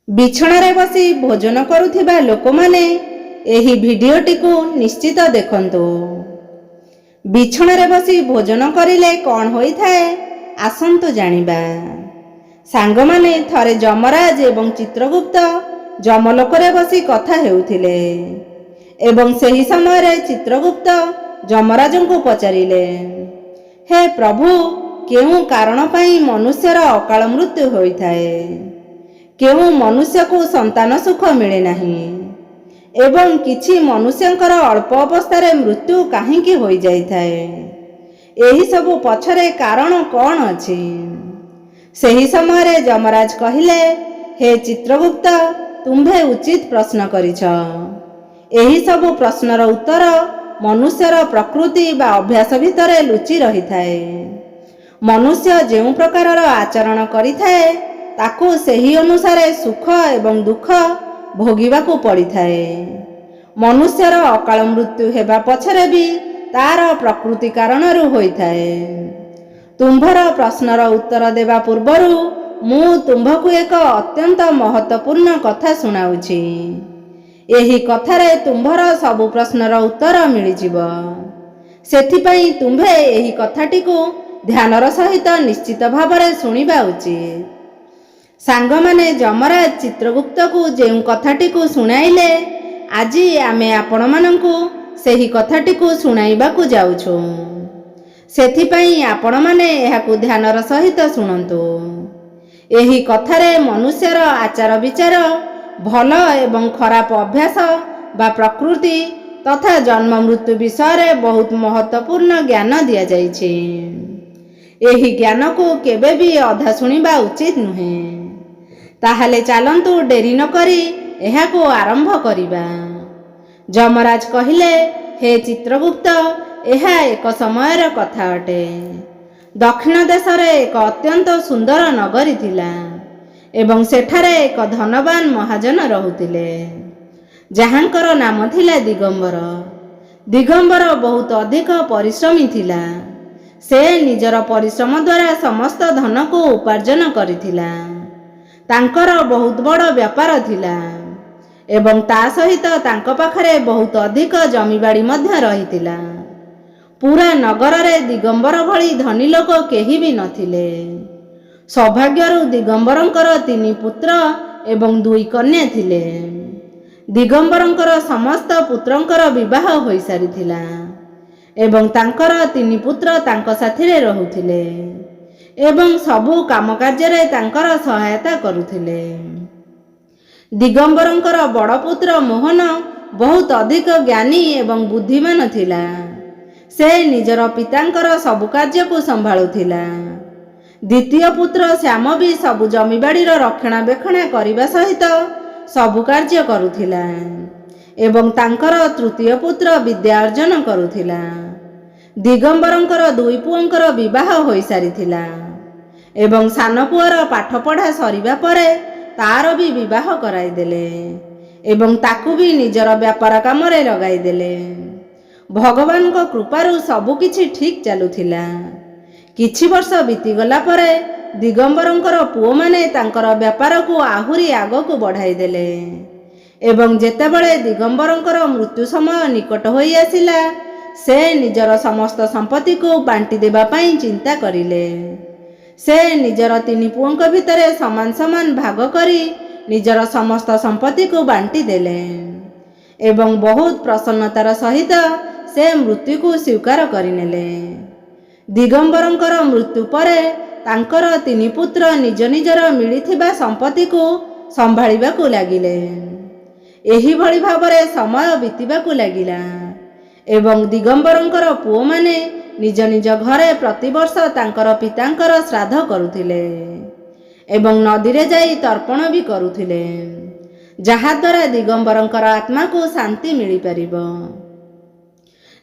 ବିଛଣାରେ ବସି ଭୋଜନ କରୁଥିବା ଲୋକମାନେ ଏହି ଭିଡିଓଟିକୁ ନିଶ୍ଚିତ ଦେଖନ୍ତୁ। ବିଛଣାରେ ବସି ଭୋଜନ କରିଲେ କ'ଣ ହୋଇଥାଏ ଆସନ୍ତୁ ଜାଣିବା। ସାଙ୍ଗମାନେ ଥରେ ଯମରାଜ ଏବଂ ଚିତ୍ରଗୁପ୍ତ ଯମଲୋକରେ ବସି କଥା ହେଉଥିଲେ ଏବଂ ସେହି ସମୟରେ ଚିତ୍ରଗୁପ୍ତ ଯମରାଜଙ୍କୁ ପଚାରିଲେ, ହେ ପ୍ରଭୁ, କେଉଁ କାରଣ ପାଇଁ ମନୁଷ୍ୟର ଅକାଳ ମୃତ୍ୟୁ ହୋଇଥାଏ? କେଉଁ ମନୁଷ୍ୟକୁ ସନ୍ତାନ ସୁଖ ମିଳେ ନାହିଁ ଏବଂ କିଛି ମନୁଷ୍ୟଙ୍କର ଅଳ୍ପ ଅବସ୍ଥାରେ ମୃତ୍ୟୁ କାହିଁକି ହୋଇଯାଇଥାଏ? ଏହିସବୁ ପଛରେ କାରଣ କ'ଣ ଅଛି? ସେହି ସମୟରେ ଯମରାଜ କହିଲେ, ହେ ଚିତ୍ରଗୁପ୍ତ, ତୁମ୍ଭେ ଉଚିତ ପ୍ରଶ୍ନ କରିଛ। ଏହିସବୁ ପ୍ରଶ୍ନର ଉତ୍ତର ମନୁଷ୍ୟର ପ୍ରକୃତି ବା ଅଭ୍ୟାସ ଭିତରେ ଲୁଚି ରହିଥାଏ। ମନୁଷ୍ୟ ଯେଉଁ ପ୍ରକାରର ଆଚରଣ କରିଥାଏ ତାକୁ ସେହି ଅନୁସାରେ ସୁଖ ଏବଂ ଦୁଃଖ ଭୋଗିବାକୁ ପଡ଼ିଥାଏ। ମନୁଷ୍ୟର ଅକାଳ ମୃତ୍ୟୁ ହେବା ପଛରେ ବି ତାର ପ୍ରକୃତି କାରଣରୁ ହୋଇଥାଏ। ତୁମ୍ଭର ପ୍ରଶ୍ନର ଉତ୍ତର ଦେବା ପୂର୍ବରୁ ମୁଁ ତୁମ୍ଭକୁ ଏକ ଅତ୍ୟନ୍ତ ମହତ୍ତ୍ୱପୂର୍ଣ୍ଣ କଥା ଶୁଣାଉଛି। ଏହି କଥାରେ ତୁମ୍ଭର ସବୁ ପ୍ରଶ୍ନର ଉତ୍ତର ମିଳିଯିବ। ସେଥିପାଇଁ ତୁମ୍ଭେ ଏହି କଥାଟିକୁ ଧ୍ୟାନର ସହିତ ନିଶ୍ଚିତ ଭାବରେ ଶୁଣିବା ଉଚିତ। ସାଙ୍ଗମାନେ ଯମରାଜ ଚିତ୍ରଗୁପ୍ତକୁ ଯେଉଁ କଥାଟିକୁ ଶୁଣାଇଲେ, ଆଜି ଆମେ ଆପଣମାନଙ୍କୁ ସେହି କଥାଟିକୁ ଶୁଣାଇବାକୁ ଯାଉଛୁ। ସେଥିପାଇଁ ଆପଣମାନେ ଏହାକୁ ଧ୍ୟାନର ସହିତ ଶୁଣନ୍ତୁ। ଏହି କଥାରେ ମନୁଷ୍ୟର ଆଚାର ବିଚାର, ଭଲ ଏବଂ ଖରାପ ଅଭ୍ୟାସ ବା ପ୍ରକୃତି ତଥା ଜନ୍ମ ମୃତ୍ୟୁ ବିଷୟରେ ବହୁତ ମହତ୍ତ୍ୱପୂର୍ଣ୍ଣ ଜ୍ଞାନ ଦିଆଯାଇଛି। ଏହି ଜ୍ଞାନକୁ କେବେ ବି ଅଧା ଶୁଣିବା ଉଚିତ ନୁହେଁ। ତାହେଲେ ଚାଲନ୍ତୁ ଡେରି ନ କରି ଏହାକୁ ଆରମ୍ଭ କରିବା। ଯମରାଜ କହିଲେ, ହେ ଚିତ୍ରଗୁପ୍ତ, ଏହା ଏକ ସମୟର କଥା ଅଟେ। ଦକ୍ଷିଣ ଦେଶରେ ଏକ ଅତ୍ୟନ୍ତ ସୁନ୍ଦର ନଗରୀ ଥିଲା ଏବଂ ସେଠାରେ ଏକ ଧନବାନ ମହାଜନ ରହୁଥିଲେ ଯାହାଙ୍କର ନାମ ଥିଲା ଦିଗମ୍ବର। ଦିଗମ୍ବର ବହୁତ ଅଧିକ ପରିଶ୍ରମୀ ଥିଲା। ସେ ନିଜର ପରିଶ୍ରମ ଦ୍ୱାରା ସମସ୍ତ ଧନକୁ ଉପାର୍ଜନ କରିଥିଲା। ତାଙ୍କର ବହୁତ ବଡ଼ ବ୍ୟାପାର ଥିଲା ଏବଂ ତା ସହିତ ତାଙ୍କ ପାଖରେ ବହୁତ ଅଧିକ ଜମିବାଡ଼ି ମଧ୍ୟ ରହିଥିଲା। ପୁରା ନଗରରେ ଦିଗମ୍ବର ଭଳି ଧନୀ ଲୋକ କେହି ବି ନଥିଲେ। ସୌଭାଗ୍ୟରୁ ଦିଗମ୍ବରଙ୍କର 3 ପୁତ୍ର ଏବଂ 2 କନ୍ୟା ଥିଲେ। ଦିଗମ୍ବରଙ୍କର ସମସ୍ତ ପୁତ୍ରଙ୍କର ବିବାହ ହୋଇସାରିଥିଲା ଏବଂ ତାଙ୍କର 3 ପୁତ୍ର ତାଙ୍କ ସାଥିରେ ରହୁଥିଲେ ଏବଂ ସବୁ କାମ କାର୍ଯ୍ୟରେ ତାଙ୍କର ସହାୟତା କରୁଥିଲେ। ଦିଗମ୍ବରଙ୍କର ବଡ଼ ପୁତ୍ର ମୋହନ ବହୁତ ଅଧିକ ଜ୍ଞାନୀ ଏବଂ ବୁଦ୍ଧିମାନ ଥିଲା। ସେ ନିଜର ପିତାଙ୍କର ସବୁ କାର୍ଯ୍ୟକୁ ସମ୍ଭାଳୁଥିଲା। ଦ୍ୱିତୀୟ ପୁତ୍ର ଶ୍ୟାମ ବି ସବୁ ଜମିବାଡ଼ିର ରକ୍ଷଣାବେକ୍ଷଣ କରିବା ସହିତ ସବୁ କାର୍ଯ୍ୟ କରୁଥିଲା ଏବଂ ତାଙ୍କର ତୃତୀୟ ପୁତ୍ର ବିଦ୍ୟା ଅର୍ଜନ କରୁଥିଲା। ଦିଗମ୍ବରଙ୍କର 2 ପୁଅଙ୍କର ବିବାହ ହୋଇସାରିଥିଲା ଏବଂ ସାନ ପୁଅର ପାଠପଢ଼ା ସରିବା ପରେ ତାର ବି ବିବାହ କରାଇଦେଲେ ଏବଂ ତାକୁ ବି ନିଜର ବ୍ୟାପାର କାମରେ ଲଗାଇଦେଲେ। ଭଗବାନଙ୍କ କୃପାରୁ ସବୁକିଛି ଠିକ୍ ଚାଲୁଥିଲା। କିଛି ବର୍ଷ ବିତିଗଲା ପରେ ଦିଗମ୍ବରଙ୍କର ପୁଅମାନେ ତାଙ୍କର ବ୍ୟାପାରକୁ ଆହୁରି ଆଗକୁ ବଢ଼ାଇଦେଲେ ଏବଂ ଯେତେବେଳେ ଦିଗମ୍ବରଙ୍କର ମୃତ୍ୟୁ ସମୟ ନିକଟ ହୋଇ ଆସିଲା, ସେ ନିଜର ସମସ୍ତ ସମ୍ପତ୍ତିକୁ ବାଣ୍ଟି ଦେବା ପାଇଁ ଚିନ୍ତା କରିଲେ। ସେ ନିଜର 3 ପୁଅଙ୍କ ଭିତରେ ସମାନ ସମାନ ଭାଗ କରି ନିଜର ସମସ୍ତ ସମ୍ପତ୍ତିକୁ ବାଣ୍ଟି ଦେଲେ ଏବଂ ବହୁତ ପ୍ରସନ୍ନତାର ସହିତ ସେ ମୃତ୍ୟୁକୁ ସ୍ୱୀକାର କରିନେଲେ। ଦିଗମ୍ବରଙ୍କର ମୃତ୍ୟୁ ପରେ ତାଙ୍କର 3 ପୁତ୍ର ନିଜ ନିଜର ମିଳିଥିବା ସମ୍ପତ୍ତିକୁ ସମ୍ଭାଳିବାକୁ ଲାଗିଲେ। ଏହିଭଳି ଭାବରେ ସମୟ ବିତିବାକୁ ଲାଗିଲା ଏବଂ ଦିଗମ୍ବରଙ୍କର ପୁଅମାନେ ନିଜ ନିଜ ଘରେ ପ୍ରତିବର୍ଷ ତାଙ୍କର ପିତାଙ୍କର ଶ୍ରାଦ୍ଧ କରୁଥିଲେ ଏବଂ ନଦୀରେ ଯାଇ ତର୍ପଣ ବି କରୁଥିଲେ, ଯାହାଦ୍ୱାରା ଦିଗମ୍ବରଙ୍କର ଆତ୍ମାକୁ ଶାନ୍ତି ମିଳିପାରିବ।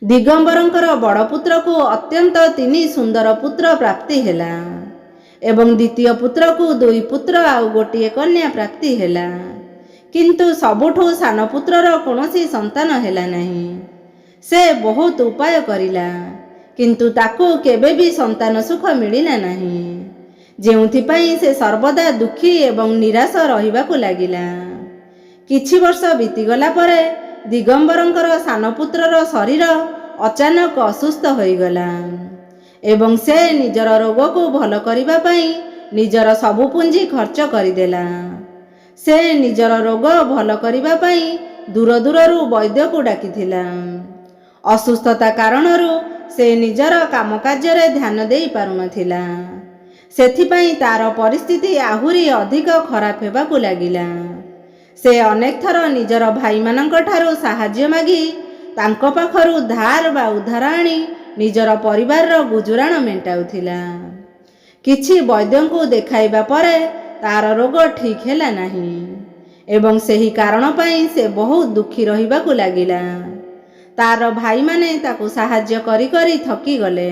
ଦିଗମ୍ବରଙ୍କର ବଡ଼ ପୁତ୍ରକୁ ଅତ୍ୟନ୍ତ 3 ସୁନ୍ଦର ପୁତ୍ର ପ୍ରାପ୍ତି ହେଲା ଏବଂ ଦ୍ୱିତୀୟ ପୁତ୍ରକୁ 2 ପୁତ୍ର ଆଉ 1 କନ୍ୟା ପ୍ରାପ୍ତି ହେଲା, କିନ୍ତୁ ସବୁଠୁ ସାନ ପୁତ୍ରର କୌଣସି ସନ୍ତାନ ହେଲା ନାହିଁ। ସେ ବହୁତ ଉପାୟ କରିଲା କିନ୍ତୁ ତାକୁ କେବେ ବି ସନ୍ତାନ ସୁଖ ମିଳିଲା ନାହିଁ। ଯେଉଁଥିପାଇଁ ସେ ସର୍ବଦା ଦୁଃଖୀ ଏବଂ ନିରାଶ ରହିବାକୁ ଲାଗିଲା। କିଛି ବର୍ଷ ବିତିଗଲା ପରେ ଦିଗମ୍ବରଙ୍କର ସାନ ପୁତ୍ରର ଶରୀର ଅଚାନକ ଅସୁସ୍ଥ ହୋଇଗଲା ଏବଂ ସେ ନିଜର ରୋଗକୁ ଭଲ କରିବା ପାଇଁ ନିଜର ସବୁ ପୁଞ୍ଜି ଖର୍ଚ୍ଚ କରିଦେଲା। ସେ ନିଜର ରୋଗ ଭଲ କରିବା ପାଇଁ ଦୂର ଦୂରରୁ ବୈଦ୍ୟକୁ ଡାକିଥିଲା। ଅସୁସ୍ଥତା କାରଣରୁ ସେ ନିଜର କାମକାର୍ଯ୍ୟରେ ଧ୍ୟାନ ଦେଇ ପାରୁନଥିଲା। ସେଥିପାଇଁ ତାର ପରିସ୍ଥିତି ଆହୁରି ଅଧିକ ଖରାପ ହେବାକୁ ଲାଗିଲା। ସେ ଅନେକ ଥର ନିଜର ଭାଇମାନଙ୍କ ଠାରୁ ସାହାଯ୍ୟ ମାଗି ତାଙ୍କ ପାଖରୁ ଧାର ବା ଉଧାର ଆଣି ନିଜର ପରିବାରର ଗୁଜୁରାଣ ମେଣ୍ଟାଉଥିଲା। କିଛି ବୈଦ୍ୟଙ୍କୁ ଦେଖାଇବା ପରେ ତାର ରୋଗ ଠିକ୍ ହେଲା ନାହିଁ ଏବଂ ସେହି କାରଣ ପାଇଁ ସେ ବହୁତ ଦୁଃଖୀ ରହିବାକୁ ଲାଗିଲା। ତାର ଭାଇମାନେ ତାକୁ ସାହାଯ୍ୟ କରି କରି ଥକିଗଲେ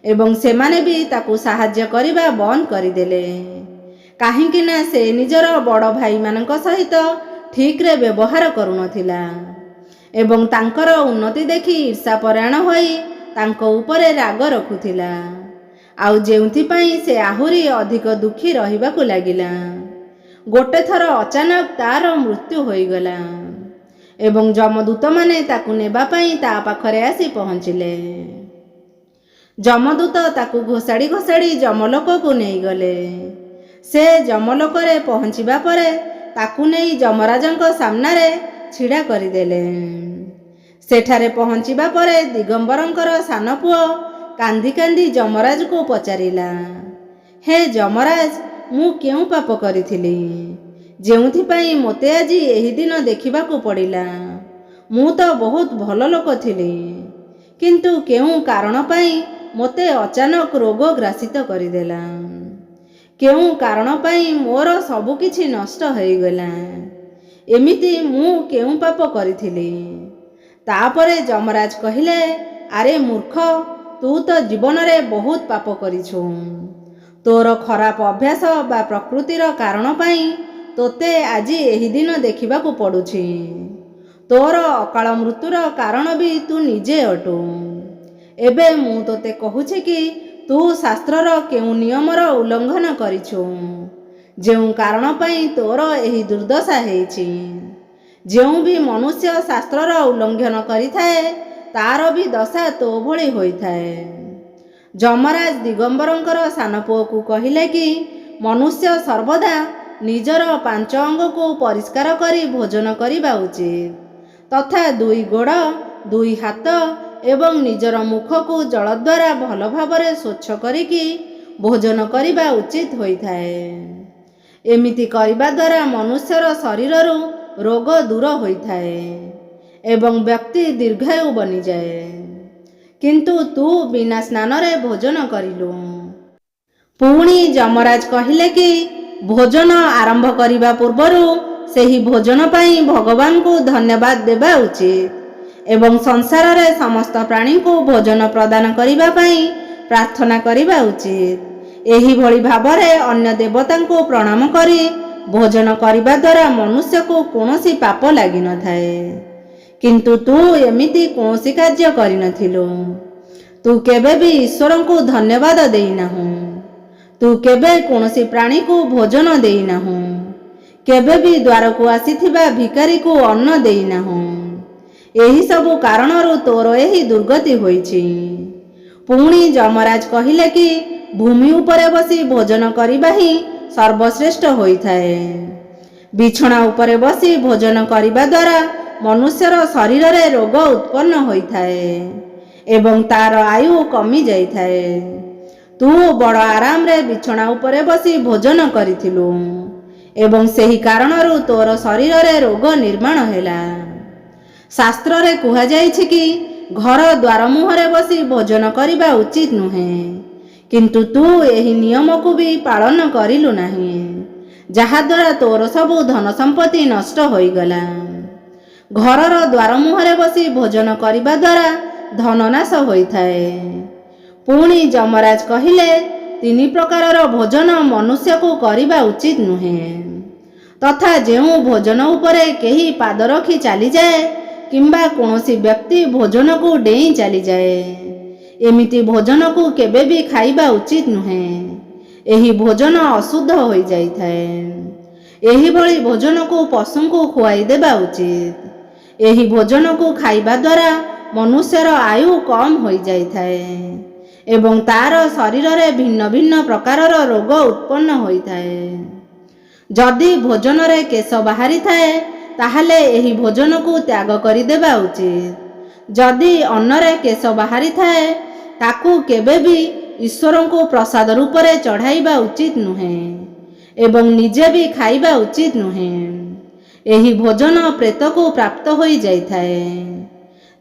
ଏବଂ ସେମାନେ ବି ତାକୁ ସାହାଯ୍ୟ କରିବା ବନ୍ଦ କରିଦେଲେ, କାହିଁକି ନା ସେ ନିଜର ବଡ଼ ଭାଇମାନଙ୍କ ସହିତ ଠିକ୍ରେ ବ୍ୟବହାର କରୁନଥିଲା ଏବଂ ତାଙ୍କର ଉନ୍ନତି ଦେଖି ଈର୍ଷାପରାୟଣ ହୋଇ ତାଙ୍କ ଉପରେ ରାଗ ରଖୁଥିଲା, ଆଉ ଯେଉଁଥିପାଇଁ ସେ ଆହୁରି ଅଧିକ ଦୁଃଖୀ ରହିବାକୁ ଲାଗିଲା। ଗୋଟେ ଥର ଅଚାନକ ତାର ମୃତ୍ୟୁ ହୋଇଗଲା ଏବଂ ଯମଦୂତମାନେ ତାକୁ ନେବା ପାଇଁ ତା ପାଖରେ ଆସି ପହଞ୍ଚିଲେ। ଯମଦୂତ ତାକୁ ଘୋଷାଡ଼ି ଘୋଷାଡ଼ି ଯମଲୋକକୁ ନେଇଗଲେ। ସେ ଯମଲୋକରେ ପହଞ୍ଚିବା ପରେ ତାକୁ ନେଇ ଯମରାଜଙ୍କ ସାମ୍ନାରେ ଛିଡ଼ା କରିଦେଲେ। ସେଠାରେ ପହଞ୍ଚିବା ପରେ ଦିଗମ୍ବରଙ୍କର ସାନ ପୁଅ କାନ୍ଦି କାନ୍ଦି ଯମରାଜକୁ ପଚାରିଲା, ହେ ଯମରାଜ, ମୁଁ କେଉଁ ପାପ କରିଥିଲି ଯେଉଁଥିପାଇଁ ମୋତେ ଆଜି ଏହି ଦିନ ଦେଖିବାକୁ ପଡ଼ିଲା? ମୁଁ ତ ବହୁତ ଭଲ ଲୋକ ଥିଲି, କିନ୍ତୁ କେଉଁ କାରଣ ପାଇଁ ମୋତେ ଅଚାନକ ରୋଗ ଗ୍ରାସିତ କରିଦେଲା? କେଉଁ କାରଣ ପାଇଁ ମୋର ସବୁ କିଛି ନଷ୍ଟ ହୋଇଗଲା? ଏମିତି ମୁଁ କେଉଁ ପାପ କରିଥିଲି? ତାପରେ ଯମରାଜ କହିଲେ, ଆରେ ମୂର୍ଖ, ତୁ ତ ଜୀବନରେ ବହୁତ ପାପ କରିଛୁ। ତୋର ଖରାପ ଅଭ୍ୟାସ ବା ପ୍ରକୃତିର କାରଣ ପାଇଁ ତୋତେ ଆଜି ଏହି ଦିନ ଦେଖିବାକୁ ପଡ଼ୁଛି। ତୋର ଅକାଳ ମୃତ୍ୟୁର କାରଣ ବି ତୁ ନିଜେ ଅଟୁ। ଏବେ ମୁଁ ତୋତେ କହୁଛି କି ତୁ ଶାସ୍ତ୍ରର କେଉଁ ନିୟମର ଉଲ୍ଲଂଘନ କରିଛୁ, ଯେଉଁ କାରଣ ପାଇଁ ତୋର ଏହି ଦୁର୍ଦ୍ଦଶା ହେଇଛି। ଯେଉଁ ବି ମନୁଷ୍ୟ ଶାସ୍ତ୍ରର ଉଲ୍ଲଂଘନ କରିଥାଏ ତାର ବି ଦଶା ତୋ ଭଳି ହୋଇଥାଏ। ଯମରାଜ ଦିଗମ୍ବରଙ୍କର ସାନ ପୁଅକୁ କହିଲେ କି ମନୁଷ୍ୟ ସର୍ବଦା ନିଜର 5 ଅଙ୍ଗକୁ ପରିଷ୍କାର କରି ଭୋଜନ କରିବା ଉଚିତ, ତଥା 2 ଗୋଡ଼, 2 ହାତ ଏବଂ ନିଜର ମୁଖକୁ ଜଳ ଦ୍ୱାରା ଭଲ ଭାବରେ ସ୍ୱଚ୍ଛ କରିକି ଭୋଜନ କରିବା ଉଚିତ ହୋଇଥାଏ। ଏମିତି କରିବା ଦ୍ୱାରା ମନୁଷ୍ୟର ଶରୀରରୁ ରୋଗ ଦୂର ହୋଇଥାଏ ଏବଂ ବ୍ୟକ୍ତି ଦୀର୍ଘାୟୁ ବନିଯାଏ। କିନ୍ତୁ ତୁ ବିନା ସ୍ନାନରେ ଭୋଜନ କରିଲୁ। ପୁଣି ଯମରାଜ କହିଲେ କି ଭୋଜନ ଆରମ୍ଭ କରିବା ପୂର୍ବରୁ ସେହି ଭୋଜନ ପାଇଁ ଭଗବାନଙ୍କୁ ଧନ୍ୟବାଦ ଦେବା ଉଚିତ ଏବଂ ସଂସାରରେ ସମସ୍ତ ପ୍ରାଣୀଙ୍କୁ ଭୋଜନ ପ୍ରଦାନ କରିବା ପାଇଁ ପ୍ରାର୍ଥନା କରିବା ଉଚିତ। ଏହିଭଳି ଭାବରେ ଅନ୍ୟ ଦେବତାଙ୍କୁ ପ୍ରଣାମ କରି ଭୋଜନ କରିବା ଦ୍ୱାରା ମନୁଷ୍ୟକୁ କୌଣସି ପାପ ଲାଗିନଥାଏ। କିନ୍ତୁ ତୁ ଏମିତି କୌଣସି କାର୍ଯ୍ୟ କରିନଥିଲୁ। ତୁ କେବେ ବି ଈଶ୍ୱରଙ୍କୁ ଧନ୍ୟବାଦ ଦେଇନାହୁଁ। ତୁ କେବେ କୌଣସି ପ୍ରାଣୀକୁ ଭୋଜନ ଦେଇନାହୁଁ। କେବେ ବି ଦ୍ୱାରକୁ ଆସିଥିବା ଭିକାରୀକୁ ଅନ୍ନ ଦେଇନାହୁଁ। ଏହି ସବୁ କାରଣରୁ ତୋର ଏହି ଦୁର୍ଗତି ହୋଇଛି। ପୁଣି ଯମରାଜ କହିଲେ କି ଭୂମି ଉପରେ ବସି ଭୋଜନ କରିବା ହିଁ ସର୍ବଶ୍ରେଷ୍ଠ ହୋଇଥାଏ। ବିଛଣା ଉପରେ ବସି ଭୋଜନ କରିବା ଦ୍ୱାରା ମନୁଷ୍ୟର ଶରୀରରେ ରୋଗ ଉତ୍ପନ୍ନ ହୋଇଥାଏ ଏବଂ ତାର ଆୟୁ କମି ଯାଇଥାଏ। ତୁ ବଡ଼ ଆରାମରେ ବିଛଣା ଉପରେ ବସି ଭୋଜନ କରିଥିଲୁ ଏବଂ ସେହି କାରଣରୁ ତୋର ଶରୀରରେ ରୋଗ ନିର୍ମାଣ ହେଲା। ଶାସ୍ତ୍ରରେ କୁହାଯାଇଛି କି ଘର ଦ୍ୱାର ମୁହଁରେ ବସି ଭୋଜନ କରିବା ଉଚିତ ନୁହେଁ, କିନ୍ତୁ ତୁ ଏହି ନିୟମକୁ ବି ପାଳନ କରିଲୁ ନାହିଁ, ଯାହାଦ୍ୱାରା ତୋର ସବୁ ଧନ ସମ୍ପତ୍ତି ନଷ୍ଟ ହୋଇଗଲା। ଘରର ଦ୍ୱାର ମୁହଁରେ ବସି ଭୋଜନ କରିବା ଦ୍ୱାରା ଧନ ନାଶ ହୋଇଥାଏ। ପୁଣି ଯମରାଜ କହିଲେ 3 ପ୍ରକାରର ଭୋଜନ ମନୁଷ୍ୟକୁ କରିବା ଉଚିତ ନୁହେଁ, ତଥା ଯେଉଁ ଭୋଜନ ଉପରେ କେହି ପାଦ ରଖି ଚାଲିଯାଏ କିମ୍ବା କୌଣସି ବ୍ୟକ୍ତି ଭୋଜନକୁ ଡେଇଁ ଚାଲିଯାଏ, ଏମିତି ଭୋଜନକୁ କେବେ ବି ଖାଇବା ଉଚିତ ନୁହେଁ। ଏହି ଭୋଜନ ଅଶୁଦ୍ଧ ହୋଇଯାଇଥାଏ। ଏହିଭଳି ଭୋଜନକୁ ପଶୁଙ୍କୁ ଖୁଆଇ ଦେବା ଉଚିତ। ଏହି ଭୋଜନକୁ ଖାଇବା ଦ୍ୱାରା ମନୁଷ୍ୟର ଆୟୁ କମ୍ ହୋଇଯାଇଥାଏ ଏବଂ ତାର ଶରୀରରେ ଭିନ୍ନ ଭିନ୍ନ ପ୍ରକାରର ରୋଗ ଉତ୍ପନ୍ନ ହୋଇଥାଏ। ଯଦି ଭୋଜନରେ କେଶ ବାହାରିଥାଏ ତାହେଲେ ଏହି ଭୋଜନକୁ ତ୍ୟାଗ କରିଦେବା ଉଚିତ। ଯଦି ଅନ୍ନରେ କେଶ ବାହାରିଥାଏ ତାକୁ କେବେ ବି ଈଶ୍ୱରଙ୍କୁ ପ୍ରସାଦ ରୂପରେ ଚଢ଼ାଇବା ଉଚିତ ନୁହେଁ ଏବଂ ନିଜେ ବି ଖାଇବା ଉଚିତ ନୁହେଁ। ଏହି ଭୋଜନ ପ୍ରେତକୁ ପ୍ରାପ୍ତ ହୋଇଯାଇଥାଏ।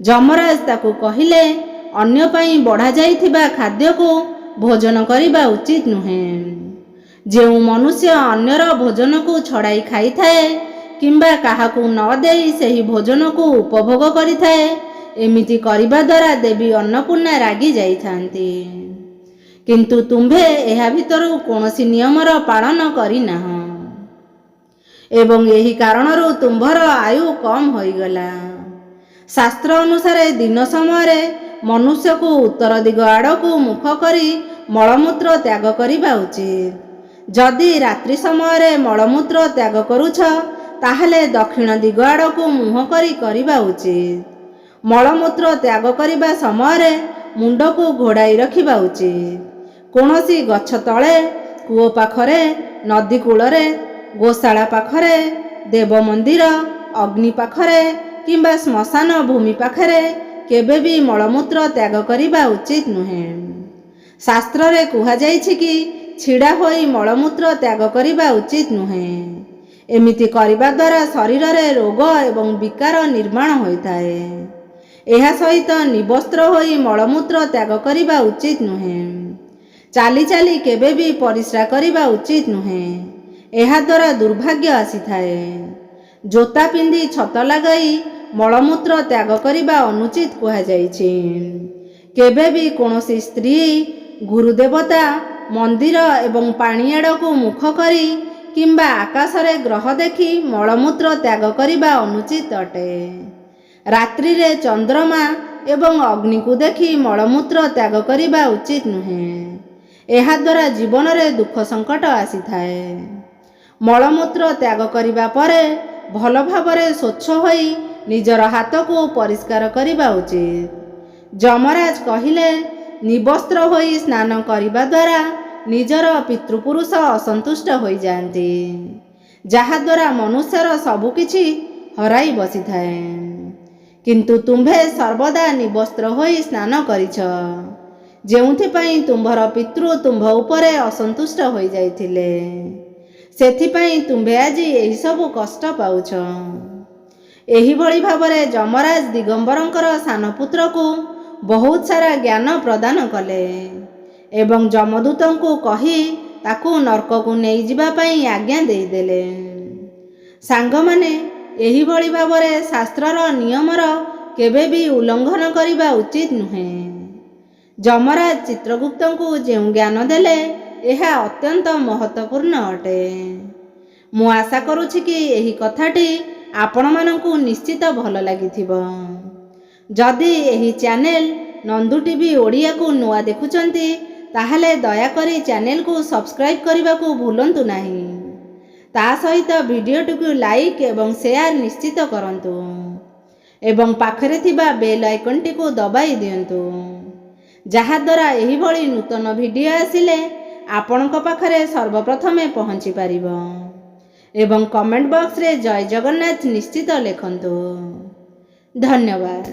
ଯମରାଜ ତାକୁ କହିଲେ, ଅନ୍ୟ ପାଇଁ ବଢ଼ାଯାଇଥିବା ଖାଦ୍ୟକୁ ଭୋଜନ କରିବା ଉଚିତ ନୁହେଁ। ଯେଉଁ ମନୁଷ୍ୟ ଅନ୍ୟର ଭୋଜନକୁ ଛଡ଼ାଇ ଖାଇଥାଏ କିମ୍ବା କାହାକୁ ନ ଦେଇ ସେହି ଭୋଜନକୁ ଉପଭୋଗ କରିଥାଏ, ଏମିତି କରିବା ଦ୍ୱାରା ଦେବୀ ଅନ୍ନପୂର୍ଣ୍ଣା ରାଗି ଯାଇଥାନ୍ତି। କିନ୍ତୁ ତୁମ୍ଭେ ଏହା ଭିତରୁ କୌଣସି ନିୟମର ପାଳନ କରିନାହଁ ଏବଂ ଏହି କାରଣରୁ ତୁମ୍ଭର ଆୟୁ କମ୍ ହୋଇଗଲା। ଶାସ୍ତ୍ର ଅନୁସାରେ ଦିନ ସମୟରେ ମନୁଷ୍ୟକୁ ଉତ୍ତର ଦିଗ ଆଡ଼କୁ ମୁଖ କରି ମଳମୂତ୍ର ତ୍ୟାଗ କରିବା ଉଚିତ। ଯଦି ରାତ୍ରି ସମୟରେ ମଳମୂତ୍ର ତ୍ୟାଗ କରୁଛ ତାହେଲେ ଦକ୍ଷିଣ ଦିଗ ଆଡ଼କୁ ମୁହଁ କରି କରିବା ଉଚିତ। ମଳମୂତ୍ର ତ୍ୟାଗ କରିବା ସମୟରେ ମୁଣ୍ଡକୁ ଘୋଡ଼ାଇ ରଖିବା ଉଚିତ। କୌଣସି ଗଛ ତଳେ, କୂଅ ପାଖରେ, ନଦୀ କୂଳରେ, ଗୋଶାଳା ପାଖରେ, ଦେବ ମନ୍ଦିର, ଅଗ୍ନି ପାଖରେ କିମ୍ବା ଶ୍ମଶାନ ଭୂମି ପାଖରେ କେବେ ବି ମଳମୂତ୍ର ତ୍ୟାଗ କରିବା ଉଚିତ ନୁହେଁ। ଶାସ୍ତ୍ରରେ କୁହାଯାଇଛି କି ଛିଡ଼ା ହୋଇ ମଳମୂତ୍ର ତ୍ୟାଗ କରିବା ଉଚିତ ନୁହେଁ। ଏମିତି କରିବା ଦ୍ୱାରା ଶରୀରରେ ରୋଗ ଏବଂ ବିକାର ନିର୍ମାଣ ହୋଇଥାଏ। ଏହା ସହିତ ନିବସ୍ତ୍ର ହୋଇ ମଳମୂତ୍ର ତ୍ୟାଗ କରିବା ଉଚିତ ନୁହେଁ। ଚାଲି ଚାଲି କେବେ ବି ପରିସ୍ରା କରିବା ଉଚିତ ନୁହେଁ। ଏହାଦ୍ୱାରା ଦୁର୍ଭାଗ୍ୟ ଆସିଥାଏ। ଜୋତା ପିନ୍ଧି ଛତା ଲଗାଇ ମଳମୂତ୍ର ତ୍ୟାଗ କରିବା ଅନୁଚିତ କୁହାଯାଇଛି। କେବେ ବି କୌଣସି ସ୍ତ୍ରୀ, ଗୁରୁଦେବତା, ମନ୍ଦିର ଏବଂ ପାଣି ଆଡ଼କୁ ମୁଖ କରି କିମ୍ବା ଆକାଶରେ ଗ୍ରହ ଦେଖି ମଳମୂତ୍ର ତ୍ୟାଗ କରିବା ଅନୁଚିତ ଅଟେ। ରାତ୍ରିରେ ଚନ୍ଦ୍ରମା ଏବଂ ଅଗ୍ନିକୁ ଦେଖି ମଳମୂତ୍ର ତ୍ୟାଗ କରିବା ଉଚିତ ନୁହେଁ। ଏହାଦ୍ୱାରା ଜୀବନରେ ଦୁଃଖ ସଙ୍କଟ ଆସିଥାଏ। ମଳମୂତ୍ର ତ୍ୟାଗ କରିବା ପରେ ଭଲ ଭାବରେ ସ୍ୱଚ୍ଛ ହୋଇ ନିଜର ହାତକୁ ପରିଷ୍କାର କରିବା ଉଚିତ। ଯମରାଜ କହିଲେ, ନିବସ୍ତ୍ର ହୋଇ ସ୍ନାନ କରିବା ଦ୍ୱାରା ନିଜର ପିତୃପୁରୁଷ ଅସନ୍ତୁଷ୍ଟ ହୋଇଯାଆନ୍ତି, ଯାହାଦ୍ୱାରା ମନୁଷ୍ୟର ସବୁକିଛି ହରାଇ ବସିଥାଏ। କିନ୍ତୁ ତୁମ୍ଭେ ସର୍ବଦା ନିବସ୍ତ୍ର ହୋଇ ସ୍ନାନ କରିଛ, ଯେଉଁଥିପାଇଁ ତୁମ୍ଭର ପିତୃ ତୁମ୍ଭ ଉପରେ ଅସନ୍ତୁଷ୍ଟ ହୋଇଯାଇଥିଲେ। ସେଥିପାଇଁ ତୁମ୍ଭେ ଆଜି ଏହିସବୁ କଷ୍ଟ ପାଉଛ। ଏହିଭଳି ଭାବରେ ଯମରାଜ ଦିଗମ୍ବରଙ୍କର ସାନ ପୁତ୍ରକୁ ବହୁତ ସାରା ଜ୍ଞାନ ପ୍ରଦାନ କଲେ ଏବଂ ଯମଦୂତଙ୍କୁ କହି ତାକୁ ନର୍କକୁ ନେଇଯିବା ପାଇଁ ଆଜ୍ଞା ଦେଇଦେଲେ। ସାଙ୍ଗମାନେ, ଏହିଭଳି ଭାବରେ ଶାସ୍ତ୍ରର ନିୟମର କେବେ ବି ଉଲ୍ଲଂଘନ କରିବା ଉଚିତ ନୁହେଁ। ଯମରାଜ ଚିତ୍ରଗୁପ୍ତଙ୍କୁ ଯେଉଁ ଜ୍ଞାନ ଦେଲେ ଏହା ଅତ୍ୟନ୍ତ ମହତ୍ତ୍ୱପୂର୍ଣ୍ଣ ଅଟେ। ମୁଁ ଆଶା କରୁଛି କି ଏହି କଥାଟି ଆପଣମାନଙ୍କୁ ନିଶ୍ଚିତ ଭଲ ଲାଗିଥିବ। ଯଦି ଏହି ଚ୍ୟାନେଲ ନନ୍ଦୁ ଟିଭି ଓଡ଼ିଆକୁ ନୂଆ ଦେଖୁଛନ୍ତି ତାହେଲେ ଦୟାକରି ଚ୍ୟାନେଲକୁ ସବସ୍କ୍ରାଇବ୍ କରିବାକୁ ଭୁଲନ୍ତୁ ନାହିଁ। ତା ସହିତ ଭିଡ଼ିଓଟିକୁ ଲାଇକ୍ ଏବଂ ସେୟାର ନିଶ୍ଚିତ କରନ୍ତୁ ଏବଂ ପାଖରେ ଥିବା ବେଲ୍ ଆଇକନ୍ଟିକୁ ଦବାଇ ଦିଅନ୍ତୁ, ଯାହାଦ୍ୱାରା ଏହିଭଳି ନୂତନ ଭିଡ଼ିଓ ଆସିଲେ ଆପଣଙ୍କ ପାଖରେ ସର୍ବପ୍ରଥମେ ପହଞ୍ଚି ପାରିବ। ଏବଂ କମେଣ୍ଟ ବକ୍ସରେ ଜୟ ଜଗନ୍ନାଥ ନିଶ୍ଚିତ ଲେଖନ୍ତୁ। ଧନ୍ୟବାଦ।